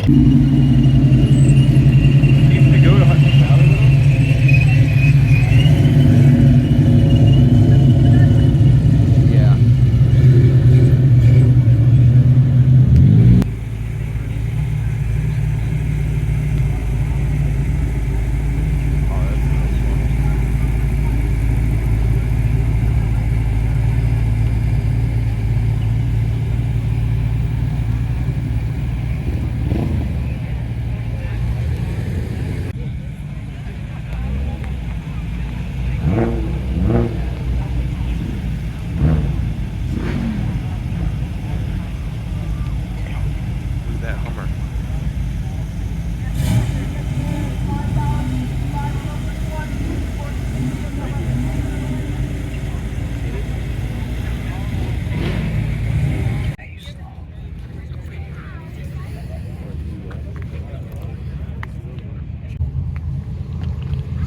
Even to go to Hudson Valley with them? Yeah.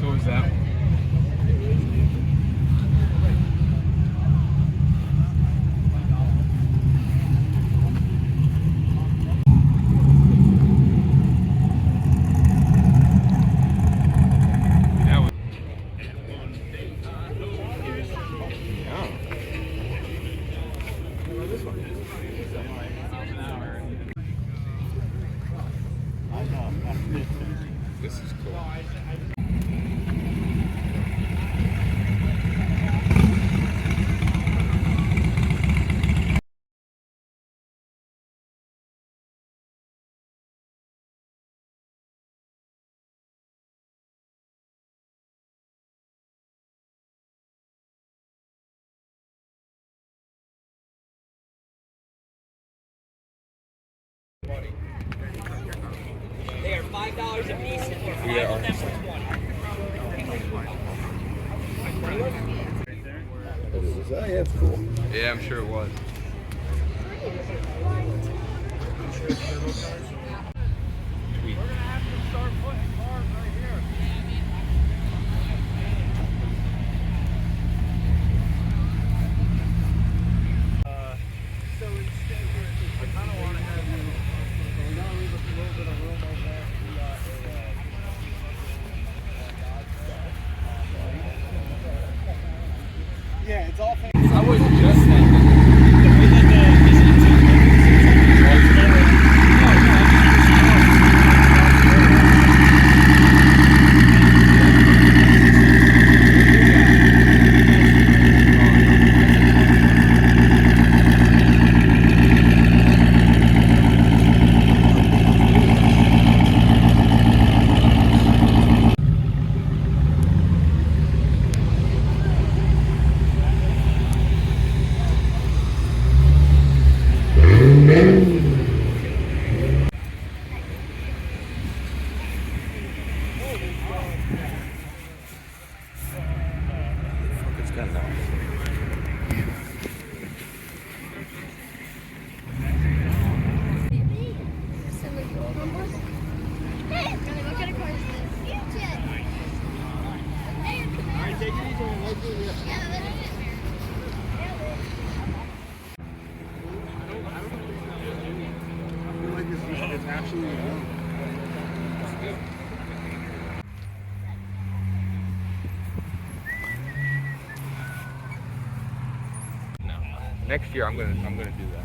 So is that? This is cool. They are $5 a piece. If you're Yeah, five of them for 20. Oh, yeah, it's cool. Yeah, I'm sure it was. Tweet. So instead, I kind of want to have you. We're gonna leave us a little bit of room over there. We got a. Yeah, it's all. I was just thinking. It's kind of nice. It's absolutely good. No. Next year I'm gonna do that.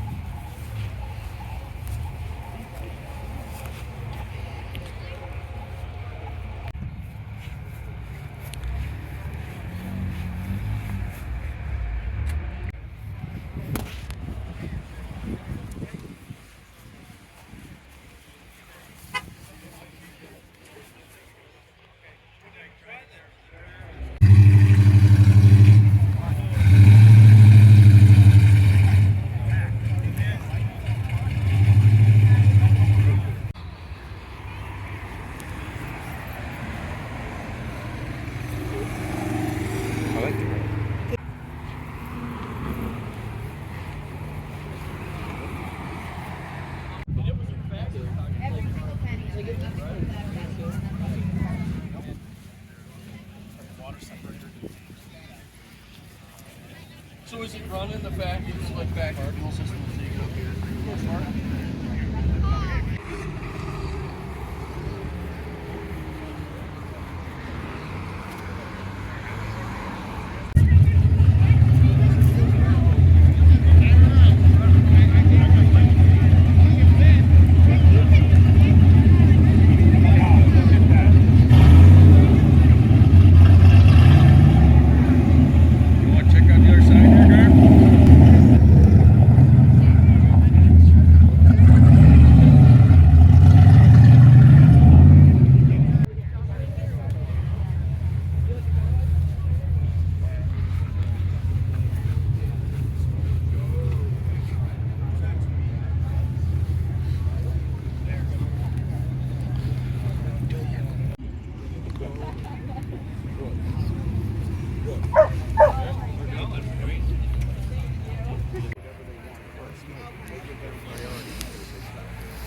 I like it. So is it running the fact it's like back our system will take it up here?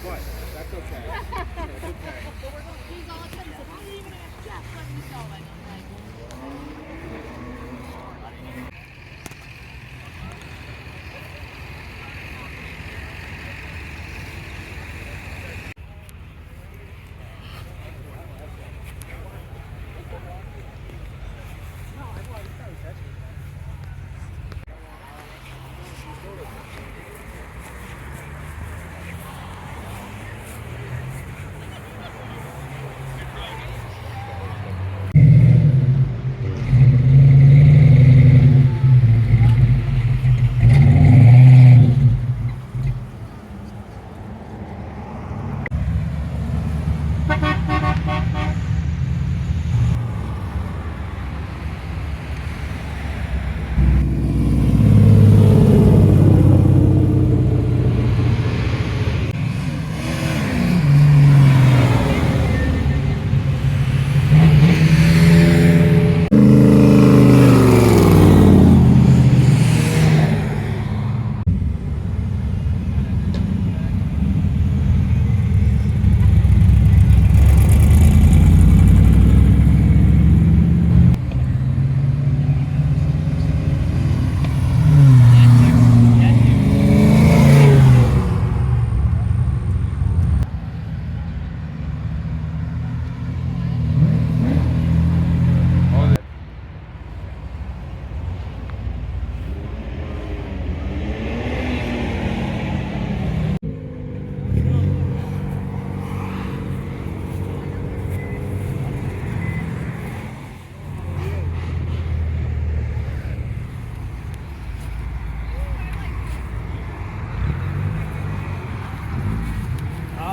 But that's okay. That's okay. He's all of a sudden said, why are you even ask Jeff what he's going? I'm like, I